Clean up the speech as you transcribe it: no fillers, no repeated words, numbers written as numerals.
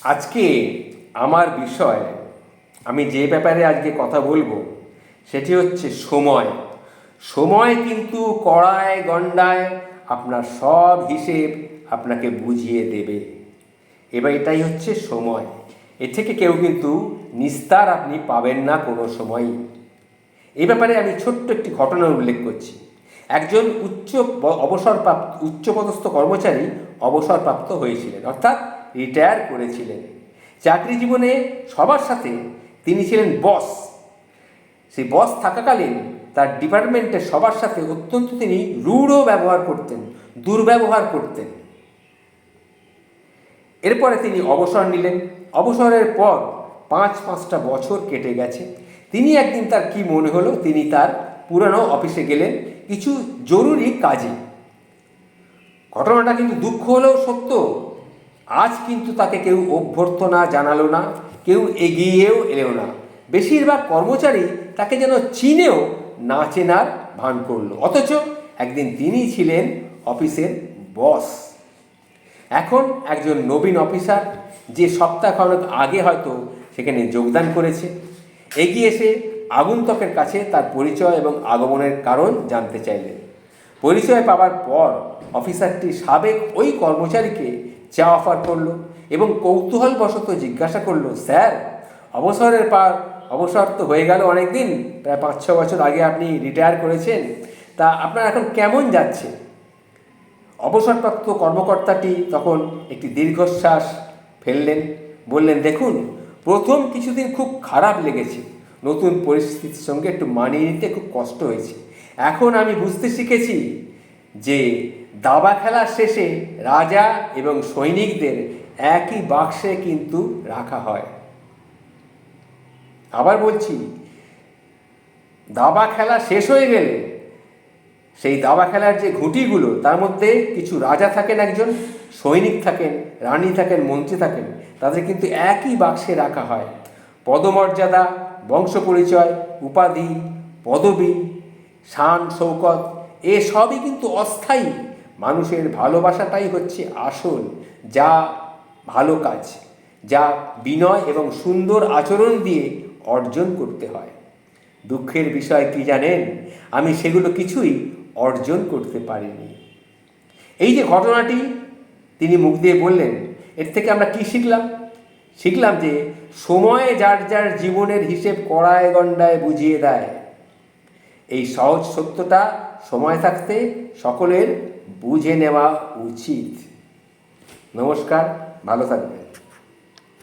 আজকে আমার বিষয়, আমি যে ব্যাপারে আজকে কথা বলবো সেটি হচ্ছে সময়। সময় কিন্তু কড়ায় গণ্ডায় আপনার সব হিসেব আপনাকে বুঝিয়ে দেবে। এবার এটাই হচ্ছে সময়। এর থেকে কেউ কিন্তু নিস্তার আপনি পাবেন না কোনো সময়ই। এই ব্যাপারে আমি ছোট্ট একটি ঘটনার উল্লেখ করছি। একজন উচ্চপদস্থ কর্মচারী অবসরপ্রাপ্ত হয়েছিলেন, অর্থাৎ রিটায়ার করেছিলেন। চাকরি জীবনে সবার সাথে তিনি ছিলেন বস। সেই বস থাকাকালীন তার ডিপার্টমেন্টের সবার সাথে অত্যন্ত তিনি রূঢ় ব্যবহার করতেন, দুর্ব্যবহার করতেন। এরপরে তিনি অবসর নিলেন। অবসরের পর 5-5টা বছর কেটে গেছে। তিনি একদিন, তার কি মনে হলো, তিনি তার পুরানো অফিসে গেলেন কিছু জরুরি কাজে। ঘটনাটা কিন্তু দুঃখ হলেও সত্য। আজ কিন্তু তাকে কেউ অভ্যর্থনা জানালো না, কেউ এগিয়েও এলো না। বেশিরভাগ কর্মচারী তাকে যেন চিনেও না চেনার ভান করলো, অথচ একদিন তিনি ছিলেন অফিসের বস। এখন একজন নবীন অফিসার, যে সপ্তাহখানেক আগে হয়তো সেখানে যোগদান করেছে, এগিয়ে এসে আগন্তুকের কাছে তার পরিচয় এবং আগমনের কারণ জানতে চাইলেন। পরিচয় পাওয়ার পর অফিসারটি সাবেক ওই কর্মচারীকে চা অফার করলো এবং কৌতূহলবশত জিজ্ঞাসা করলো, স্যার, অবসর তো হয়ে গেল অনেক দিন, প্রায় 5-6 বছর আগে আপনি রিটায়ার করেছেন, তা আপনার এখন কেমন যাচ্ছে? অবসরপ্রাপ্ত কর্মকর্তাটি তখন একটি দীর্ঘশ্বাস ফেললেন, বললেন, দেখুন, প্রথম কিছুদিন খুব খারাপ লেগেছে, নতুন পরিস্থিতির সঙ্গে একটু মানিয়ে নিতে খুব কষ্ট হয়েছে। এখন আমি বুঝতে শিখেছি যে দাবা খেলার শেষে রাজা এবং সৈনিকদের একই বাক্সে কিন্তু রাখা হয়। আবার বলছি, দাবা খেলা শেষ হয়ে গেলে সেই দাবা খেলার যে ঘুঁটিগুলো, তার মধ্যে কিছু রাজা থাকেন, একজন সৈনিক থাকেন, রানী থাকেন, মন্ত্রী থাকেন, তাদের কিন্তু একই বাক্সে রাখা হয়। পদমর্যাদা, বংশ পরিচয়, উপাধি, পদবি, শান শৌকত, এসবই কিন্তু অস্থায়ী। মানুষের ভালোবাসাটাই হচ্ছে আসল, যা ভালো কাজ, যা বিনয় এবং সুন্দর আচরণ দিয়ে অর্জন করতে হয়। দুঃখের বিষয় কি জানেন, আমি সেগুলো কিছুই অর্জন করতে পারিনি। এই যে ঘটনাটি তিনি মুখ দিয়ে বললেন, এর থেকে আমরা কি শিখলাম? শিখলাম যে সময় যার যার জীবনের হিসেব কড়ায় গণ্ডায় বুঝিয়ে দেয়। এই সহজ সত্যটা সময় থাকতে সকলের বুঝে নেওয়া উচিত। নমস্কার, ভালো থাকবেন।